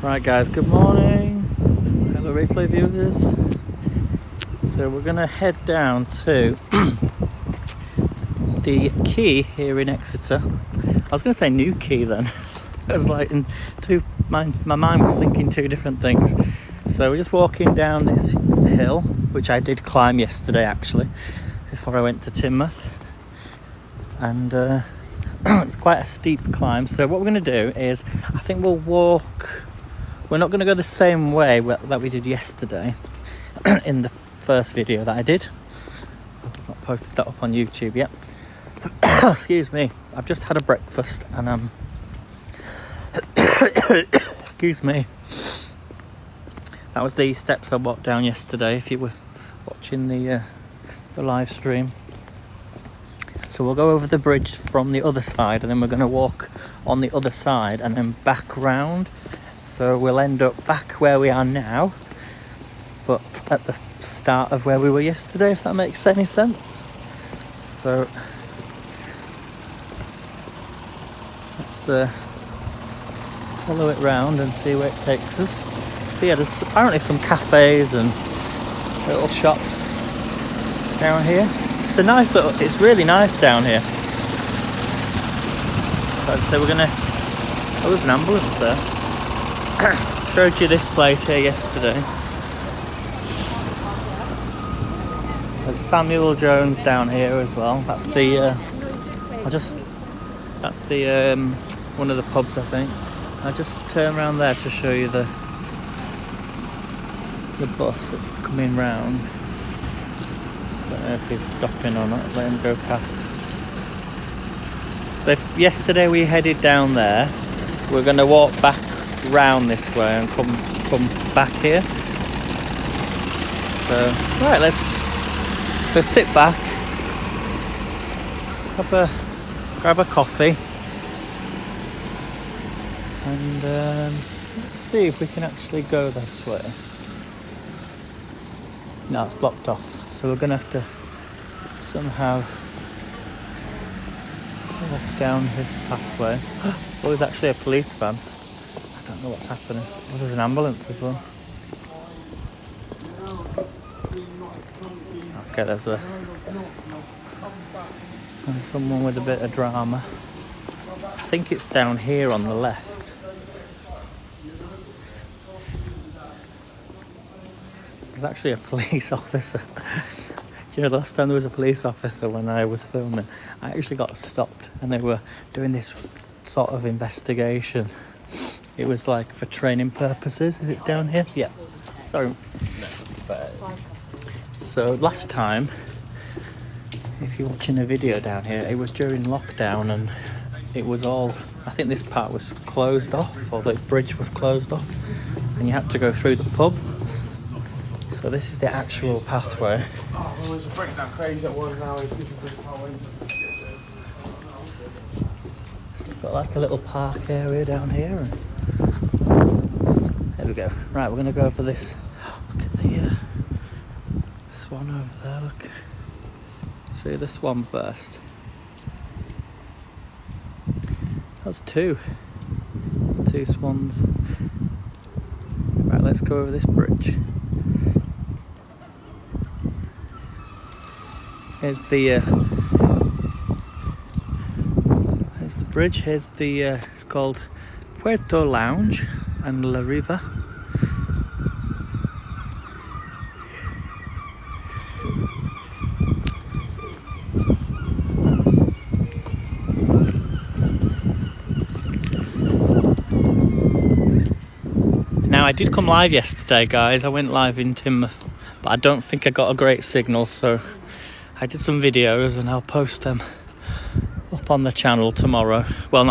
Right guys, good morning, hello replay viewers. So we're gonna head down to the quay here in Exeter. I was gonna say new quay then. I was like my mind was thinking two different things. So we're just walking down this hill, which I did climb yesterday actually, before I went to Teignmouth. And it's quite a steep climb. So what we're gonna do is, I think we'll walk. We're not going to go the same way that we did yesterday in the first video that I did. I've not posted that up on YouTube yet. Excuse me. I've just had a breakfast and excuse me. That was the steps I walked down yesterday if you were watching the live stream. So we'll go over the bridge from the other side and then we're going to walk on the other side and then back round. So we'll end up back where we are now, but at the start of where we were yesterday, if that makes any sense. So let's follow it round and see where it takes us. So yeah, there's apparently some cafes and little shops down here. It's really nice down here. So I'd say we're gonna, oh, there's an ambulance there. Showed you this place here yesterday. There's Samuel Jones down here as well. That's the one of the pubs, I think. I'll just turn around there to show you the bus that's coming round. Don't know if he's stopping or not. Let him go past. So yesterday we headed down there. We're going to walk back round this way and come back here. So right, let's sit back, grab a coffee, and let's see if we can actually go this way. No, it's blocked off, so we're gonna have to somehow walk down this pathway. Oh, there's actually a police van. I don't know what's happening. Oh, there's an ambulance as well. Okay, there's someone with a bit of drama. I think it's down here on the left. There's actually a police officer. Do you know, the last time there was a police officer when I was filming, I actually got stopped and they were doing this sort of investigation. It was like for training purposes. Is it down here? Yeah. Sorry. So last time, if you're watching a video down here, it was during lockdown and it was all, I think this part was closed off, or the bridge was closed off, and you had to go through the pub. So this is the actual pathway. Oh, well, there's a breakdown crazy at one now. So we've got like a little park area down here. And there we go. Right, we're going to go for this. Look at the swan over there, look. Let's show you the swan first. That's two swans. Right, let's go over this bridge. Here's the bridge. Here's the it's called Puerto Lounge and La Riva. Now I did come live yesterday, guys. I went live in Teignmouth, but I don't think I got a great signal, so I did some videos and I'll post them up on the channel tomorrow. Well,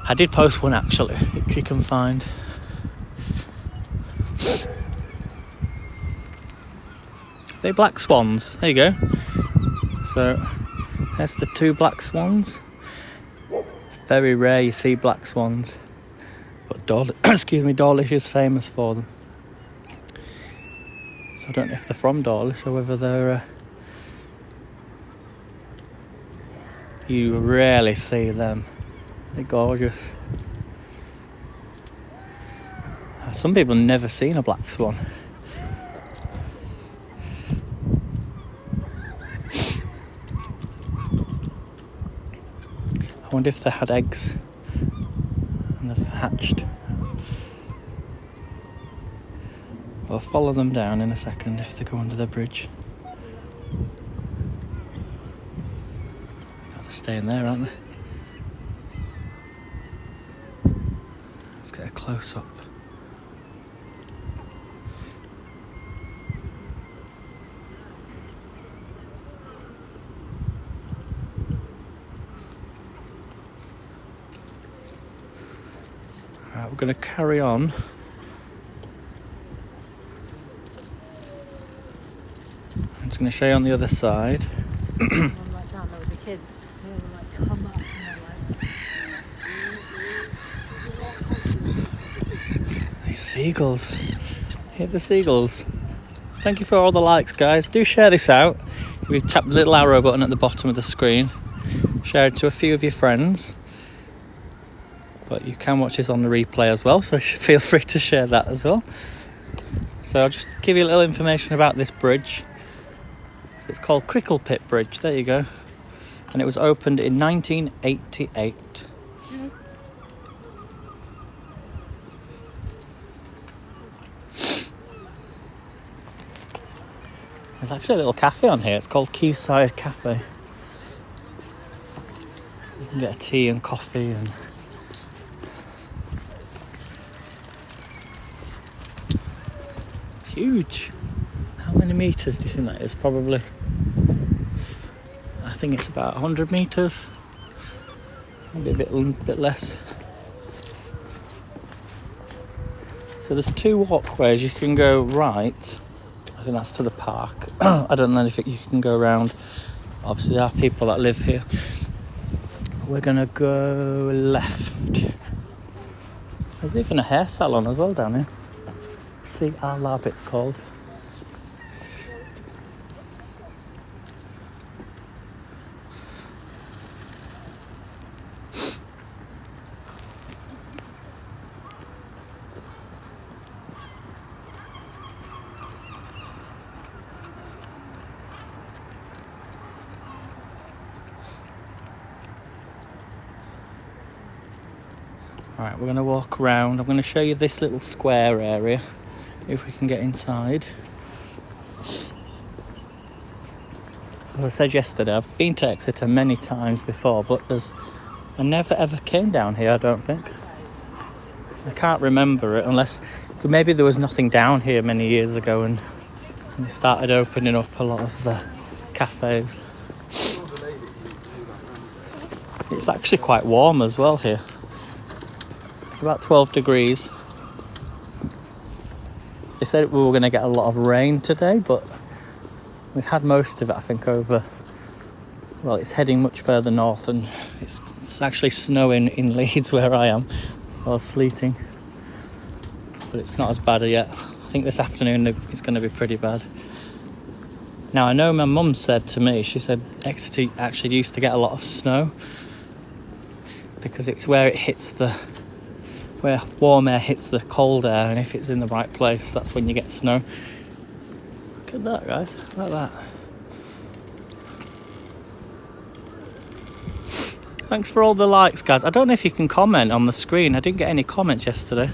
I did post one actually, if you can find. They're black swans. There you go. So there's the two black swans. It's very rare you see black swans, but Dawlish is famous for them. So I don't know if they're from Dawlish or whether they're you rarely see them. They're gorgeous. Some people have never seen a black swan. I wonder if they had eggs and they've hatched. We'll follow them down in a second if they go under the bridge. Oh, they're staying there, aren't they? Let's get a close up. Right, we're going to carry on. I'm just going to show you on the other side. I'm like down there with the kids. They were like, come up. And they're like... These seagulls. Hit the seagulls. Thank you for all the likes, guys. Do share this out. We've tapped the little arrow button at the bottom of the screen. Share it to a few of your friends. But you can watch this on the replay as well, so feel free to share that as well. So I'll just give you a little information about this bridge. So it's called Crickle Pit Bridge, there you go. And it was opened in 1988. There's actually a little cafe on here, it's called Quayside Cafe. So you can get a tea and coffee and... Huge. How many meters do you think that is? Probably, I think it's about 100 meters, maybe a bit less. So there's two walkways. You can go right, I think that's to the park. I don't know if you can go around. Obviously there are people that live here. We're gonna go left. There's even a hair salon as well down here. See, our lab it's called. Alright, we're going to walk around. I'm going to show you this little square area, if we can get inside. As I said yesterday, I've been to Exeter many times before, but I never ever came down here, I don't think. I can't remember it, unless maybe there was nothing down here many years ago and they started opening up a lot of the cafes. It's actually quite warm as well here. It's about 12 degrees. They said we were going to get a lot of rain today, but we had most of it, I think, over... Well, it's heading much further north, and it's actually snowing in Leeds where I am, or sleeting. But it's not as bad yet. I think this afternoon it's going to be pretty bad. Now, I know my mum said to me, she said Exeter actually used to get a lot of snow because it's where it hits where warm air hits the cold air, and if it's in the right place, that's when you get snow. Look at that, guys. Look at that. Thanks for all the likes, guys. I don't know if you can comment on the screen. I didn't get any comments yesterday,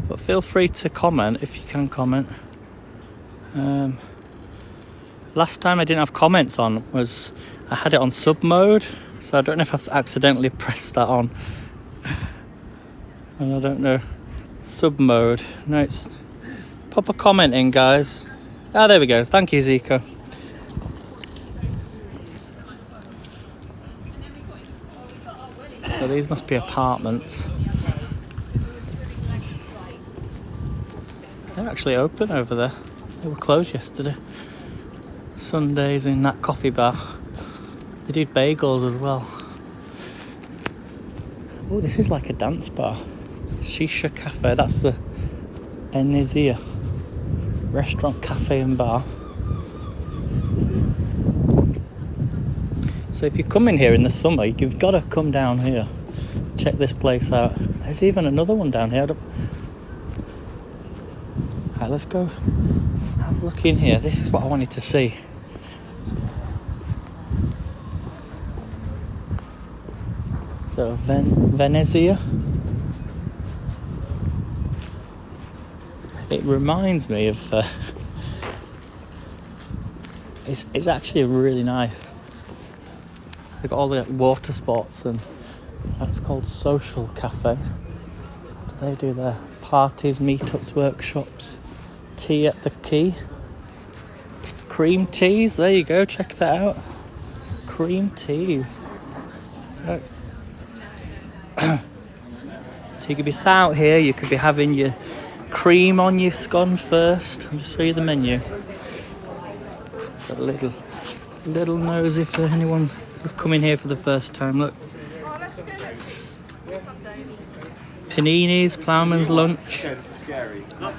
but feel free to comment if you can comment. Last time I didn't have comments on was I had it on sub mode, so I don't know if I've accidentally pressed that on. And I don't know. Sub mode. No, it's... Pop a comment in, guys. Ah, there we go. Thank you, Zico. So these must be apartments. They're actually open over there. They were closed yesterday. Sundays in that coffee bar. They did bagels as well. Oh, this is like a dance bar. Shisha Cafe, that's the Enizia restaurant, cafe and bar. So if you come in here in the summer, you've got to come down here. Check this place out. There's even another one down here. Right, let's go have a look in here. This is what I wanted to see. So Venezia. It reminds me of. It's actually really nice. They've got all the water sports, and that's called Social Cafe. What do they do there? Parties, meetups, workshops, tea at the quay. Cream teas. There you go. Check that out. Cream teas. Look. So you could be sat out here, you could be having your cream on your scone first. I'll just show you the menu. It's a little nosy for anyone who's coming here for the first time. Look. Paninis, ploughman's lunch.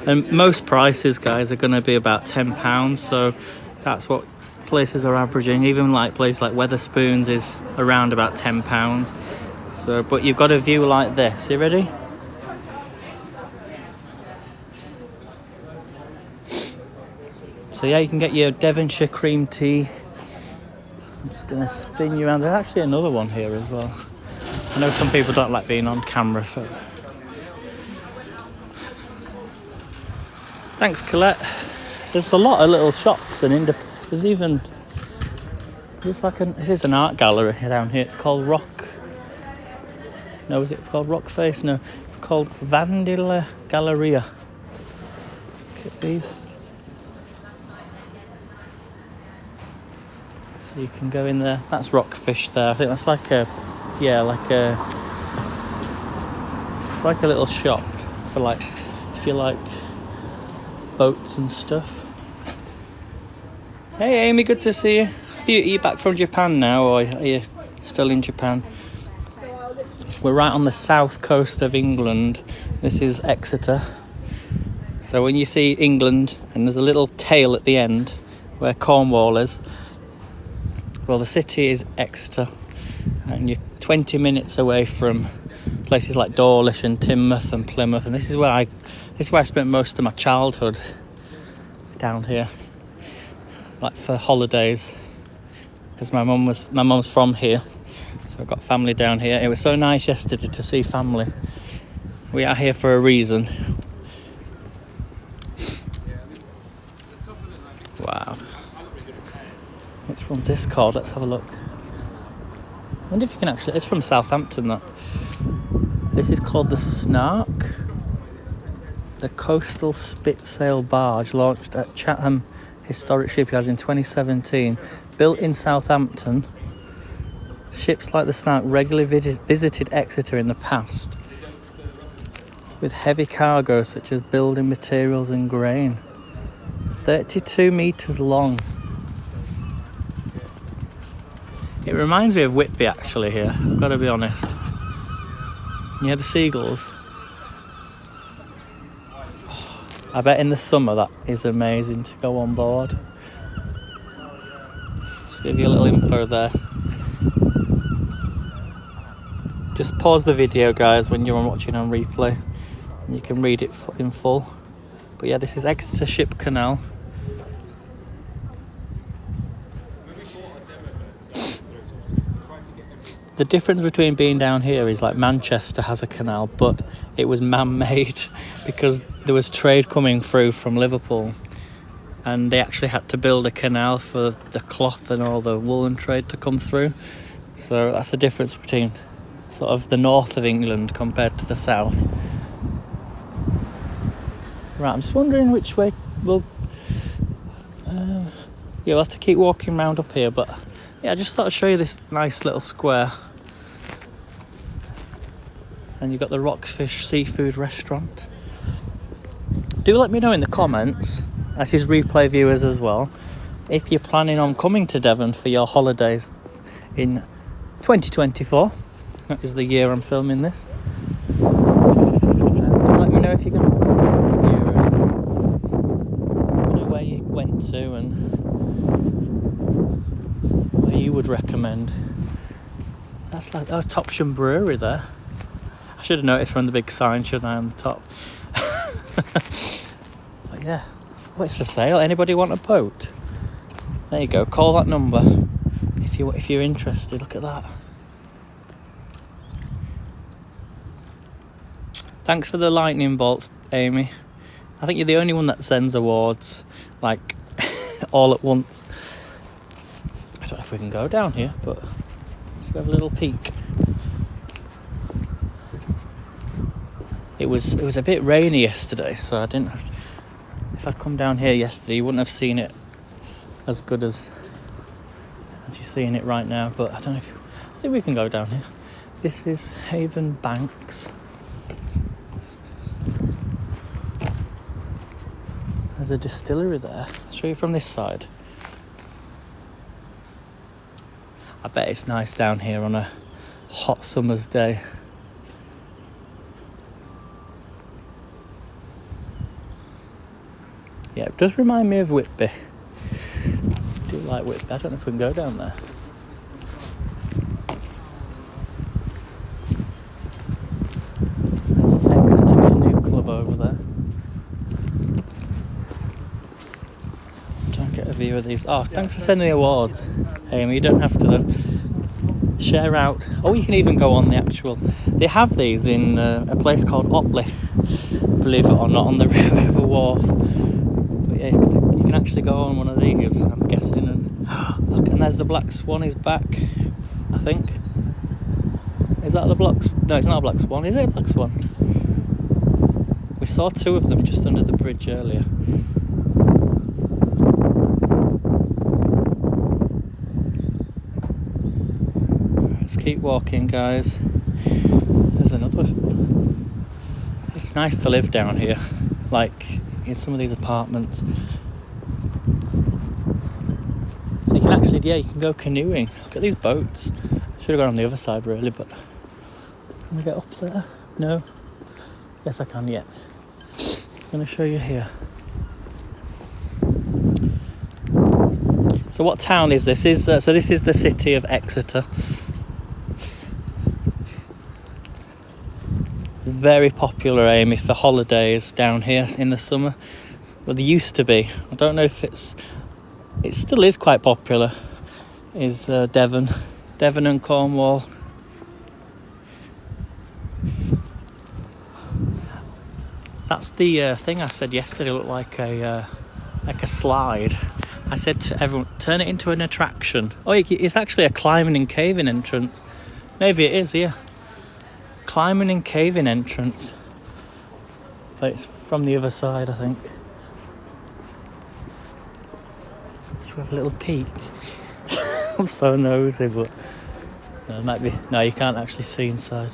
And most prices, guys, are going to be about £10, so that's what places are averaging. Even like places like Wetherspoons is around about £10. So, but you've got a view like this. You ready? So yeah, you can get your Devonshire cream tea. I'm just going to spin you around. There's actually another one here as well. I know some people don't like being on camera, so... Thanks, Colette. There's a lot of little shops and there's even... This is an art gallery down here. It's called Rock... No, is it called Rock Face? No, it's called Vandila Galleria. Look at these. So you can go in there. That's rockfish there. I think that's like a... Yeah, like a... It's like a little shop for like... If you like boats and stuff. Hey Amy, good to see you. Are you back from Japan now, or are you still in Japan? We're right on the south coast of England. This is Exeter. So when you see England and there's a little tail at the end where Cornwall is, well, the city is Exeter, and you're 20 minutes away from places like Dawlish and Teignmouth and Plymouth, and this is where I spent most of my childhood, down here, like for holidays, because my mum's from here. So I've got family down here. It was so nice yesterday to see family. We are here for a reason. Wow. Which one's this called? Let's have a look. I wonder if you can actually... It's from Southampton, that. This is called the Snark. The coastal spit-sail barge launched at Chatham Historic Shipyards in 2017. Built in Southampton. Ships like the Snark regularly visited Exeter in the past with heavy cargo such as building materials and grain. 32 metres long. It reminds me of Whitby actually here, I've got to be honest. Yeah, the seagulls. I bet in the summer that is amazing to go on board. Just give you a little info there. Just pause the video, guys, when you're watching on replay, and you can read it in full. But yeah, this is Exeter Ship Canal. The difference between being down here is like Manchester has a canal, but it was man-made because there was trade coming through from Liverpool, and they actually had to build a canal for the cloth and all the woolen trade to come through. So that's the difference between sort of the north of England compared to the south. Right, I'm just wondering which way we'll... yeah, we'll have to keep walking round up here, but yeah, I just thought I'd show you this nice little square. And you've got the Rockfish Seafood Restaurant. Do let me know in the comments, as his replay viewers as well, if you're planning on coming to Devon for your holidays in 2024. That is the year I'm filming this. And let me know if you're going to come here, and let me know where you went to and where you would recommend. That was Topsham Brewery there. I should have noticed from the big sign, shouldn't I, on the top? But yeah. Oh, it's for sale. Anybody want a boat? There you go. Call that number if you're interested. Look at that. Thanks for the lightning bolts, Amy. I think you're the only one that sends awards, like, all at once. I don't know if we can go down here, but let's have a little peek. It was a bit rainy yesterday, so I didn't have to, if I'd come down here yesterday, you wouldn't have seen it as good as you're seeing it right now. But I don't know I think we can go down here. This is Haven Banks. There's a distillery there. I'll show you from this side. I bet it's nice down here on a hot summer's day. Yeah, it does remind me of Whitby. I do like Whitby. I don't know if we can go down there. There's Exeter Canoe Club over there. Don't get a view of these. Oh, thanks for sending the awards, Amy. You don't have to though. Share out. Oh, you can even go on the actual. They have these in a place called Otley, believe it or not, on the River Wharf. But yeah, you can actually go on one of these, I'm guessing. And look, and there's the Black Swan is back, I think. Is that the Black? No, it's not a Black Swan. Is it a Black Swan? We saw two of them just under the bridge earlier. Let's keep walking, guys. There's another. It's nice to live down here, like in some of these apartments. So you can actually, yeah, you can go canoeing. Look at these boats. Should have gone on the other side, really, but can we get up there? No. Yes, I can. Yeah. I'm going to show you here. So, what town is this? So this is the city of Exeter. Very popular, Amy, for holidays down here in the summer. Well, they used to be. I don't know if it still is quite popular. Is Devon and Cornwall. That's the thing I said yesterday. Looked like a slide. I said to everyone, turn it into an attraction. Oh, it's actually a climbing and caving entrance. Maybe it is, yeah. Climbing and caving entrance. But it's from the other side, I think. Should we have a little peek? I'm so nosy, but no, it might be. No, you can't actually see inside.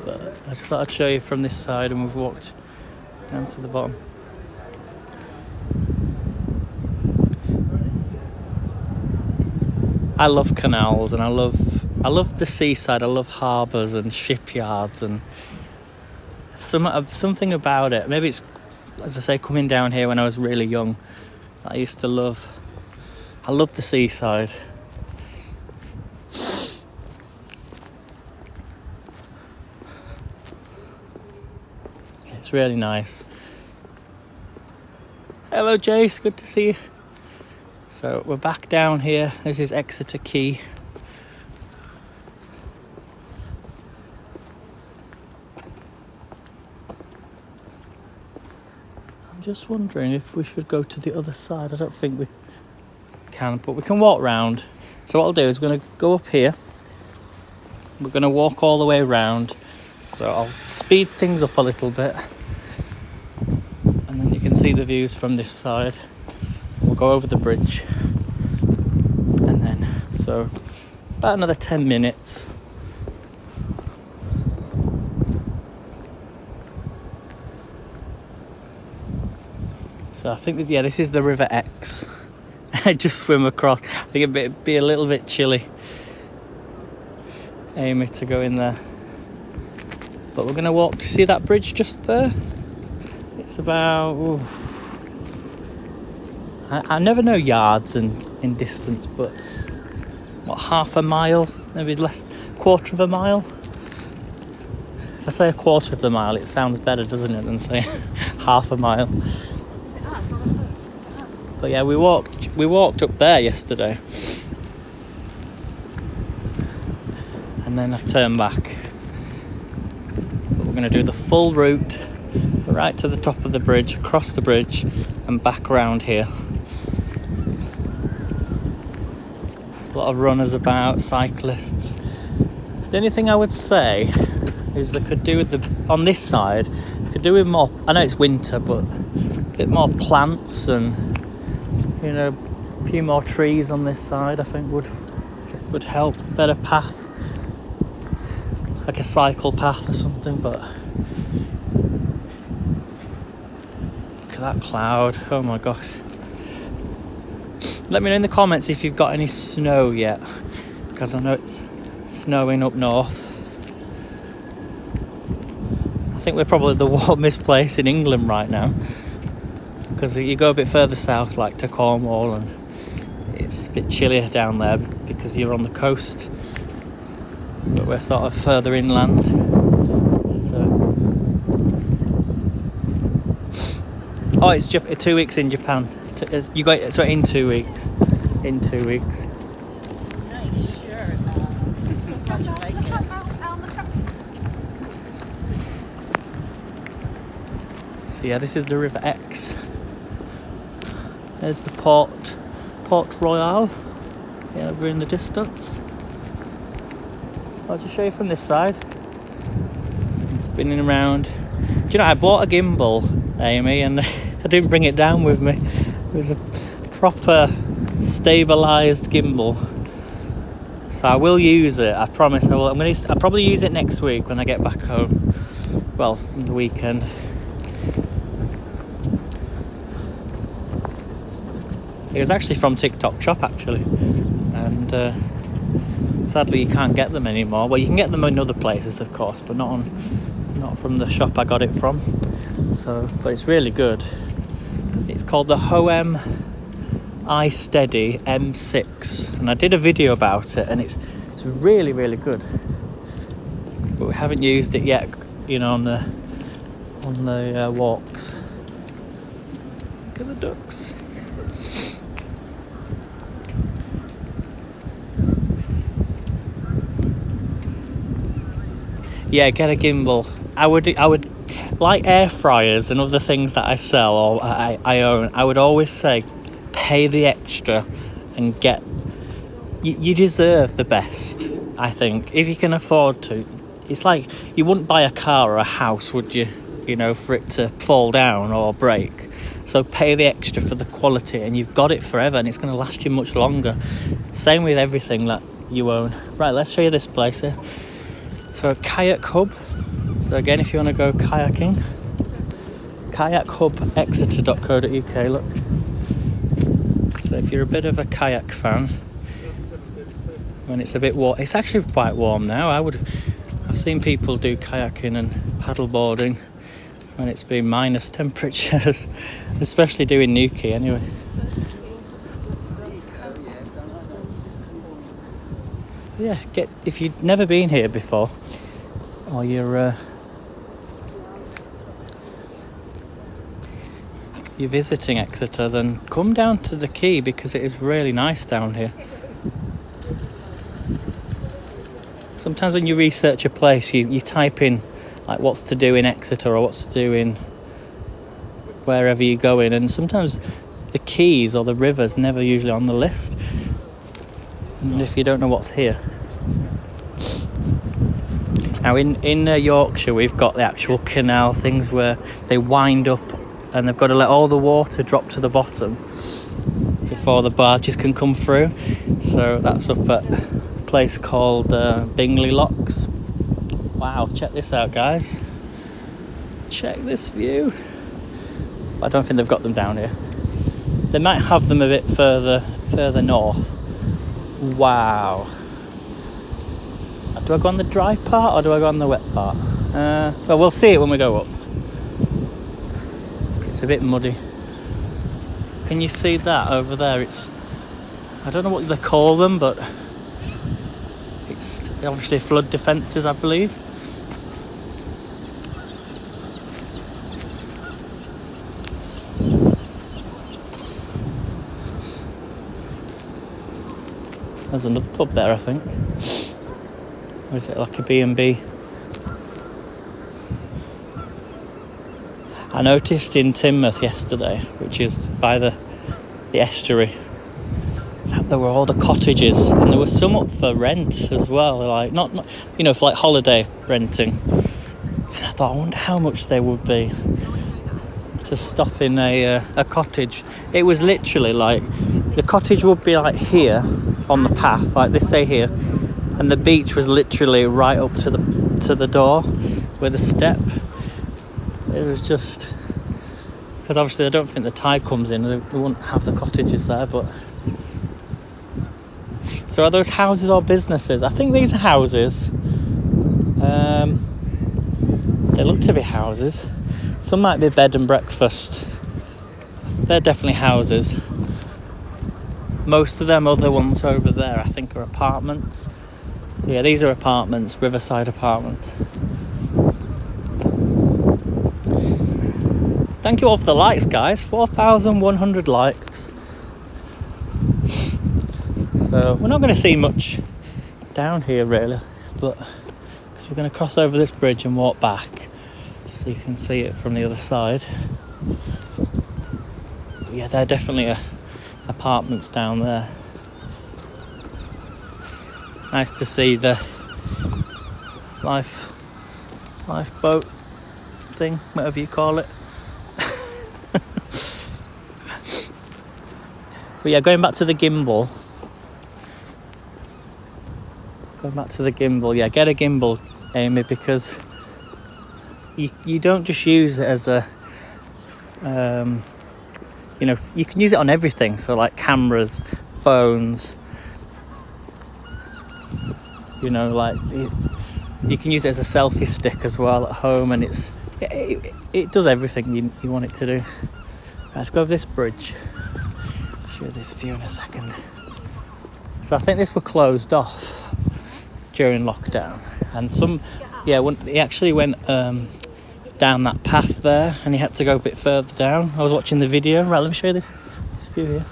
But I just thought I'd show you from this side, and we've walked down to the bottom. I love canals, and I love the seaside. I love harbours and shipyards, and something about it. Maybe it's, as I say, coming down here when I was really young. I used to love. I love the seaside. Yeah, it's really nice. Hello, Jace. Good to see you. So we're back down here. This is Exeter Quay. I'm just wondering if we should go to the other side. I don't think we can, but we can walk round. So what I'll do is we're going to go up here. We're going to walk all the way around. So I'll speed things up a little bit. And then you can see the views from this side. We'll go over the bridge. And then, so about another 10 minutes. So I think that, yeah, this is the River Exe. I just swim across. I think it'd be a little bit chilly, Amy, to go in there. But we're going to walk. See that bridge just there? It's about... Ooh, I never know yards in distance, but what, half a mile? Maybe less, quarter of a mile? If I say a quarter of the mile, it sounds better, doesn't it, than saying half a mile. But yeah, we walked up there yesterday, and then I turned back. But we're going to do the full route right to the top of the bridge, across the bridge, and back around here. There's a lot of runners about, cyclists. The only thing I would say is they could do with on this side, could do with more. I know it's winter, but a bit more plants and, you know, a few more trees on this side. I think would help. Better path, like a cycle path or something. But look at that cloud! Oh my gosh! Let me know in the comments if you've got any snow yet, because I know it's snowing up north. I think we're probably the warmest place in England right now, because you go a bit further south, like to Cornwall, and it's a bit chillier down there because you're on the coast, but we're sort of further inland. So, oh, it's 2 weeks in Japan. You got it, so in 2 weeks. In 2 weeks. Nice shirt. So glad you like it. So yeah, this is the River Exe. There's the Port Royal, yeah, over in the distance. I'll just show you from this side. Spinning around. Do you know, I bought a gimbal, Amy, and I didn't bring it down with me. It was a proper stabilised gimbal. So I will use it, I promise I will. I'll probably use it next week when I get back home. Well, from the weekend. It was actually from TikTok Shop, actually, and sadly you can't get them anymore. Well, you can get them in other places, of course, but not from the shop I got it from. So, but it's really good. It's called the Hoem iSteady M6, and I did a video about it, and it's really, really good. But we haven't used it yet, you know, on the walks. Look at the ducks. Yeah, get a gimbal. I would like air fryers and other things that I sell or I own. I would always say, pay the extra and get. You deserve the best. I think if you can afford to. It's like you wouldn't buy a car or a house, would you? You know, for it to fall down or break. So pay the extra for the quality, and you've got it forever, and it's going to last you much longer. Same with everything that you own. Right, let's show you this place here. So, kayak hub. So again, if you want to go kayaking, kayakhubexeter.co.uk. Look. So if you're a bit of a kayak fan, when it's a bit warm, it's actually quite warm now. I've seen people do kayaking and paddleboarding when it's been minus temperatures, especially doing Newquay anyway. Yeah, if you've never been here before, or you're visiting Exeter, then come down to the quay, because it is really nice down here. Sometimes when you research a place, you type in like what's to do in Exeter or what's to do in wherever you go in, and sometimes the quays or the rivers never usually on the list. And if you don't know what's here. Now in Yorkshire we've got the actual canal things where they wind up and they've got to let all the water drop to the bottom before the barges can come through. So that's up at a place called Bingley Locks. Wow, check this out, guys. Check this view. I don't think they've got them down here. They might have them a bit further north. Wow. Do I go on the dry part or do I go on the wet part? Well, we'll see it when we go up. It's a bit muddy. Can you see that over there? I don't know what they call them, but it's obviously flood defences, I believe. There's another pub there, I think. Or is it like a B&B? I noticed in Teignmouth yesterday, which is by the estuary, that there were all the cottages, and there was some up for rent as well, like not for like holiday renting. And I thought, I wonder how much they would be to stop in a cottage. It was literally like, the cottage would be like here on the path, like they say here, and the beach was literally right up to the door with a step. It was just, because obviously I don't think the tide comes in, they wouldn't have the cottages there. But so are those houses or businesses? I think these are houses. They look to be houses. Some might be bed and breakfast. They're definitely houses. Most of them other ones over there, I think, are apartments. Yeah, these are apartments, Riverside apartments. Thank you all for the likes, guys. 4,100 likes. So we're not going to see much down here really, but because we're going to cross over this bridge and walk back, so you can see it from the other side. But yeah, there are definitely apartments down there. Nice to see the lifeboat thing, whatever you call it. But yeah, going back to the gimbal. Yeah, get a gimbal, Amy, because you don't just use it as a, you can use it on everything. So like cameras, phones, like you can use it as a selfie stick as well at home, and it does everything you want it to do. Let's go over this bridge. Show you this view in a second. So I think this was closed off during lockdown, and he actually went down that path there, and he had to go a bit further down. I was watching the video. Right, let me show you this view here.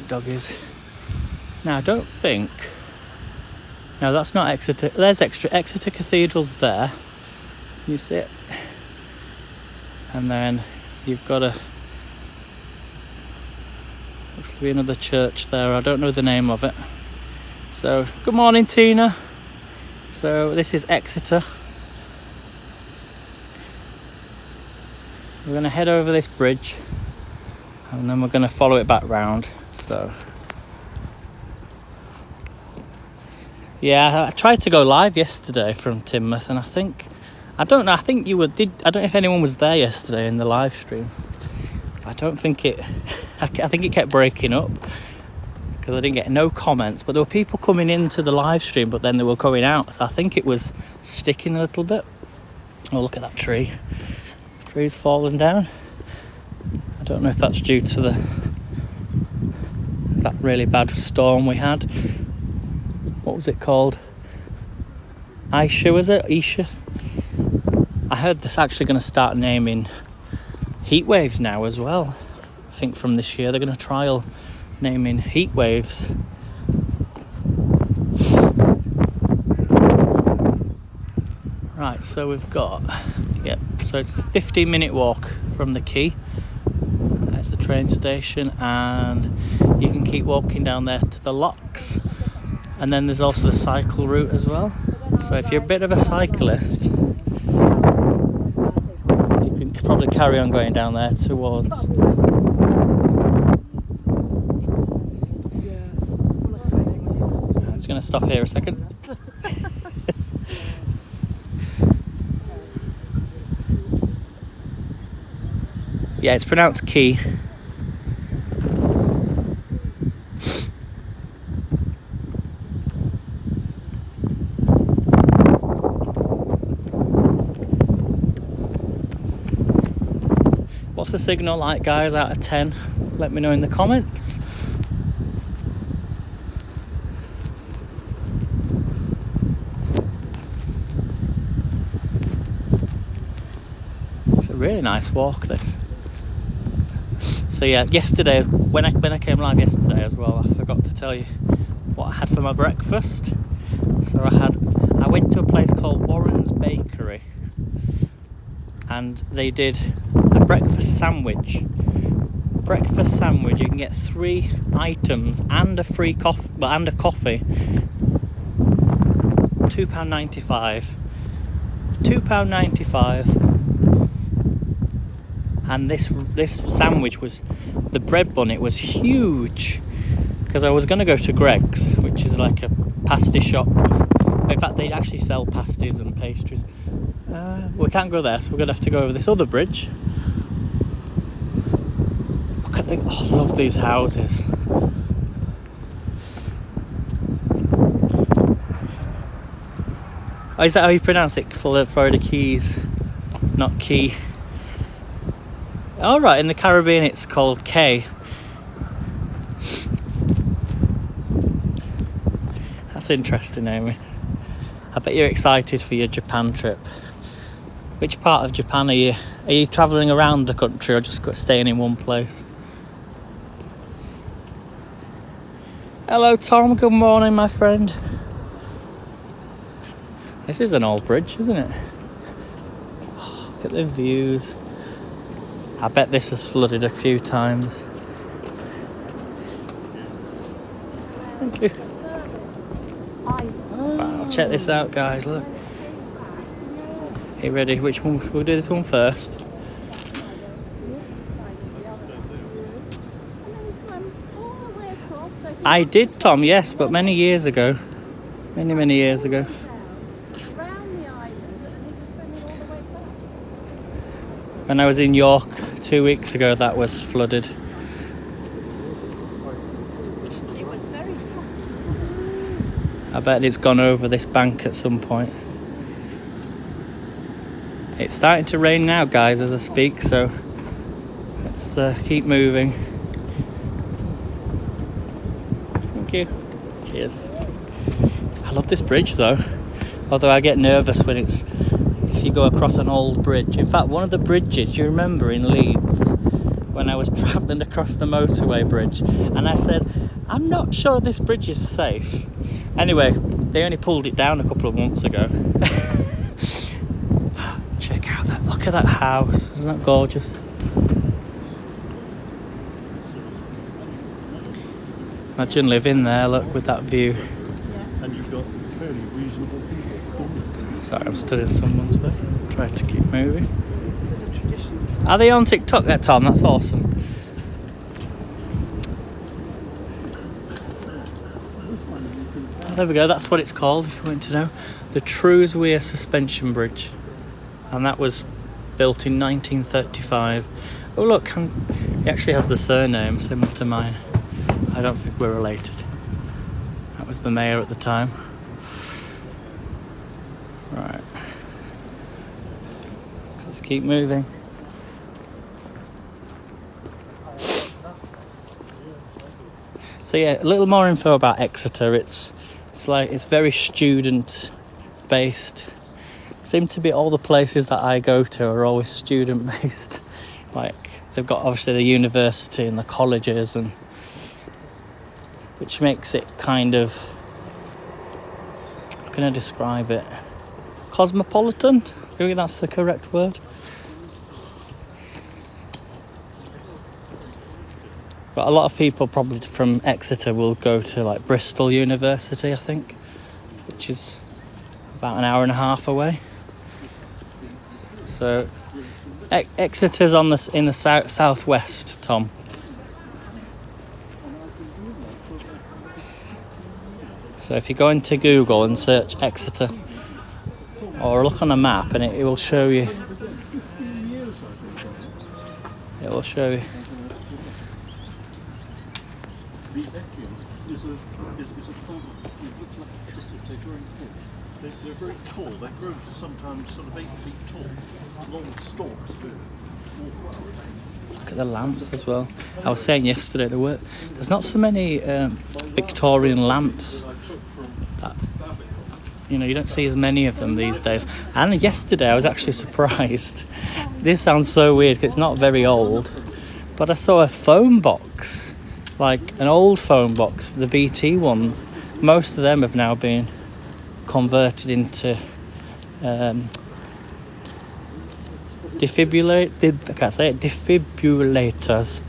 Doggies. Now I don't think. No, that's not Exeter. There's Exeter Cathedral's there. Can you see it? And then you've got looks to be another church there. I don't know the name of it. So, good morning, Tina. So, this is Exeter. We're going to head over this bridge, and then we're going to follow it back round. So, yeah, I tried to go live yesterday from Teignmouth, and I don't know if anyone was there yesterday in the live stream. I think it kept breaking up because I didn't get no comments, but there were people coming into the live stream, but then they were going out, so I think it was sticking a little bit. Oh, look at that tree. The tree's fallen down. I don't know if that's due to that really bad storm we had. What was it called? Isha, was it? Isha? I heard this actually going to start naming heat waves now as well. I think from this year they're going to trial naming heat waves. Right, so we've got, so it's a 15-minute walk from the quay. That's the train station, and you can keep walking down there to the locks. And then there's also the cycle route as well. So if you're a bit of a cyclist, you can probably carry on going down there towards. I'm just going to stop here a second. Yeah, it's pronounced quay. What's the signal like, guys, out of 10? Let me know in the comments. It's a really nice walk, this. So yeah, yesterday when I came live yesterday as well, I forgot to tell you what I had for my breakfast. So I went to a place called Warren's Bakery, and they did a breakfast sandwich. You can get 3 items and a free coffee, and a coffee. £2.95. £2.95. And this sandwich was, the bread bun, it was huge. Because I was going to go to Greg's, which is like a pasty shop. In fact, they actually sell pasties and pastries. We can't go there, so we're going to have to go over this other bridge. Look at I love these houses. Oh, is that how you pronounce it? Florida Keys, not Key. All right, in the Caribbean it's called Quay. That's interesting, Amy. I bet you're excited for your Japan trip. Which part of Japan are you? Are you travelling around the country or just staying in one place? Hello, Tom. Good morning, my friend. This is an old bridge, isn't it? Oh, look at the views. I bet this has flooded a few times. Thank you. Wow, check this out, guys. Look. Are you ready? Which one? We'll do this one first. I did, Tom, yes, but many years ago. Many years ago. When I was in York 2 weeks ago, that was flooded. It was very tough. I bet it's gone over this bank at some point. It's starting to rain now, guys, as I speak, so let's keep moving. Thank you. Cheers. I love this bridge, though. Although I get nervous when if you go across an old bridge. In fact, one of the bridges, you remember in Leeds, when I was travelling across the motorway bridge, and I said, I'm not sure this bridge is safe. Anyway, they only pulled it down a couple of months ago. Check out that, look at that house. Isn't that gorgeous? Imagine living there, look, with that view. Yeah. And you've got fairly reasonable people. Sorry, I'm stood in someone's way. Try to keep moving. This is a tradition. Are they on TikTok there, Tom? That's awesome. Oh, there we go, that's what it's called, if you want to know. The Truesweir Suspension Bridge. And that was built in 1935. Oh look, he actually has the surname similar to mine. I don't think we're related. That was the mayor at the time. Right. Let's keep moving. So yeah, a little more info about Exeter. It's very student based. Seem to be all the places that I go to are always student based. Like they've got obviously the university and the colleges, and which makes it kind of, how can I describe it? Cosmopolitan? I think that's the correct word. But a lot of people probably from Exeter will go to like Bristol University, I think, which is about an hour and a half away. So Exeter's in the southwest, Tom. So if you go into Google and search Exeter, or look on a map, and it will show you. It will show you. The Echium is a plant that looks like a tree. They're very tall. They grow to sometimes sort of 8 feet tall. Long stalks with small flowers. Look at the lamps as well. I was saying yesterday there's not so many Victorian lamps. You don't see as many of them these days. And yesterday I was actually surprised. This sounds so weird because it's not very old, but I saw a phone box, like an old phone box, the BT ones. Most of them have now been converted into defibrillators,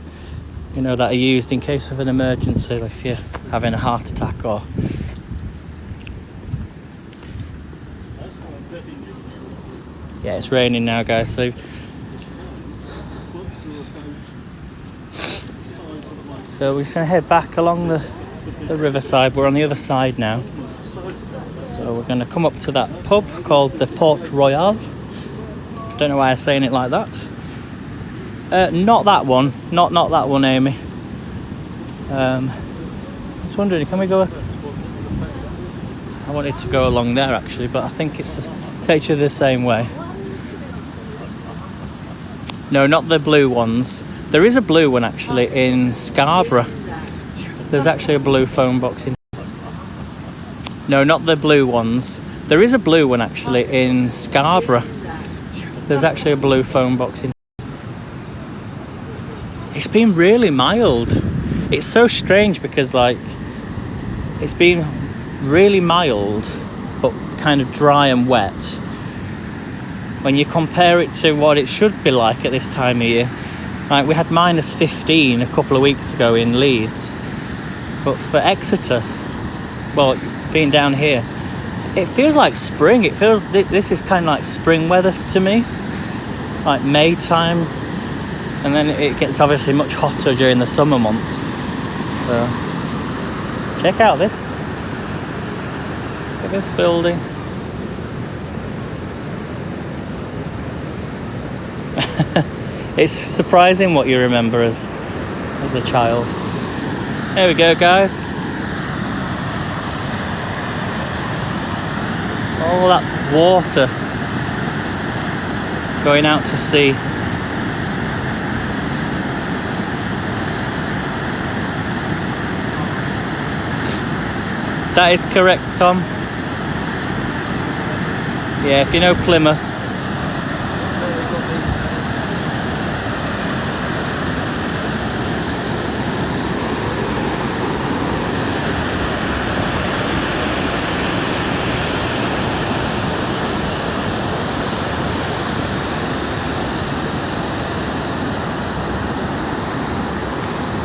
you know, that are used in case of an emergency, if you're having a heart attack or... Yeah, it's raining now, guys, so we're just going to head back along the riverside. We're on the other side now, so we're going to come up to that pub called the Port Royal. Don't know why I'm saying it like that. Not that one, not that one, Amy. I was wondering, can we go... I wanted to go along there actually, but I think it takes you the same way. No, not the blue ones. There is a blue one actually in Scarborough. There's actually a blue phone box in... No, not the blue ones. There is a blue one actually in Scarborough. There's actually a blue phone box in... It's been really mild. It's so strange because, like, it's been really mild but kind of dry and wet. When you compare it to what it should be like at this time of year, like we had -15 a couple of weeks ago in Leeds, but for Exeter, well, being down here, it feels like spring. It feels, this is kind of like spring weather to me, like May time, and then it gets obviously much hotter during the summer months. So check out this. Look at this building. It's surprising what you remember as a child. There we go, guys. All that water going out to sea. That is correct, Tom. Yeah, if you know Plymouth.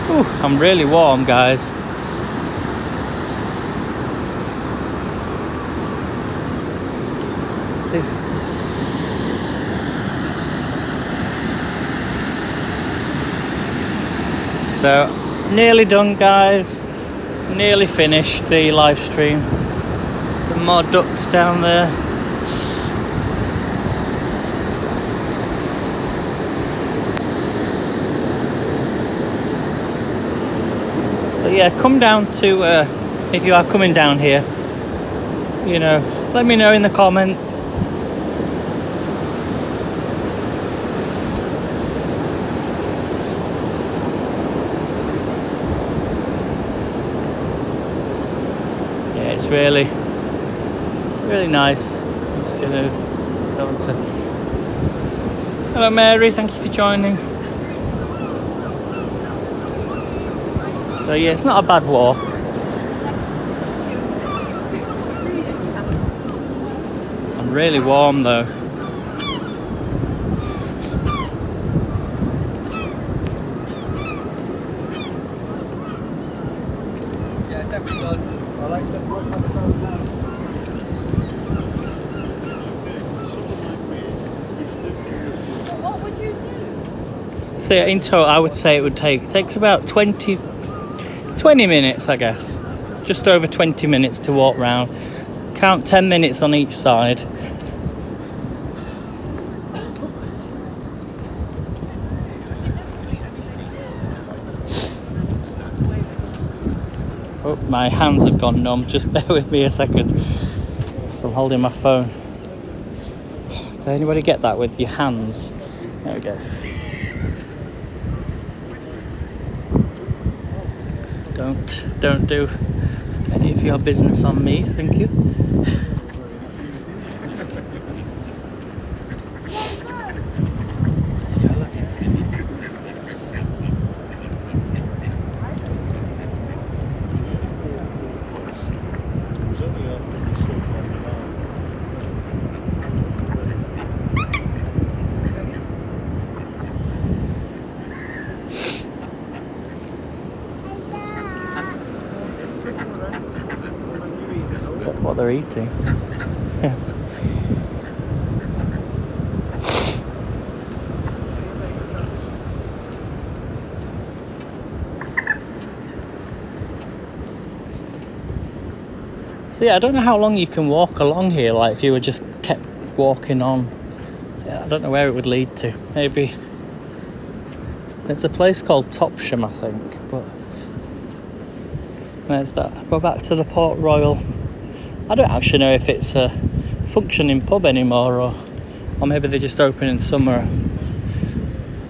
Ooh, I'm really warm, guys. This. So, nearly done, guys. Nearly finished the live stream. Some more ducks down there. But yeah, come down to, if you are coming down here, you know, let me know in the comments. Yeah, it's really, really nice. I'm just going to go on to... Hello Mary, thank you for joining. So yeah, it's not a bad walk. I'm really warm though. Yeah, definitely good. I like that. What would you do? So yeah, in total I would say it takes about 20 minutes, I guess. Just over 20 minutes to walk round. Count 10 minutes on each side. Oh, my hands have gone numb. Just bear with me a second. I'm holding my phone. Did anybody get that with your hands? There we go. Don't do any of your business on me, thank you. what they're eating. Yeah. So yeah, I don't know how long you can walk along here, like if you were just kept walking on. Yeah, I don't know where it would lead to. Maybe there's a place called Topsham, I think, but where's that? Go back to the Port Royal. I don't actually know if it's a functioning pub anymore, or maybe they just open in summer,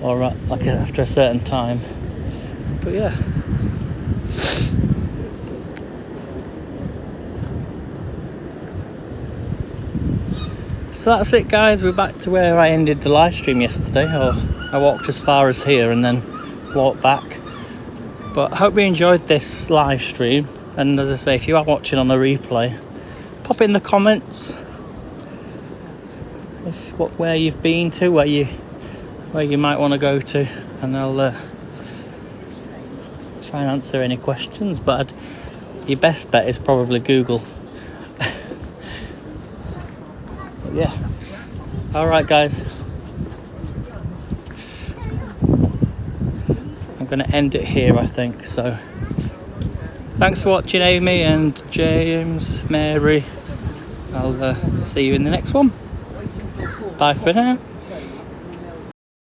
or after a certain time. But yeah. So that's it, guys. We're back to where I ended the live stream yesterday. I walked as far as here and then walked back. But I hope you enjoyed this live stream. And as I say, if you are watching on the replay, pop it in the comments where you've been to, where you might want to go to, and I'll try and answer any questions. But your best bet is probably Google. Yeah. Alright, guys. I'm going to end it here, I think. So, thanks for watching, Amy and James, Mary. I'll see you in the next one. Bye for now.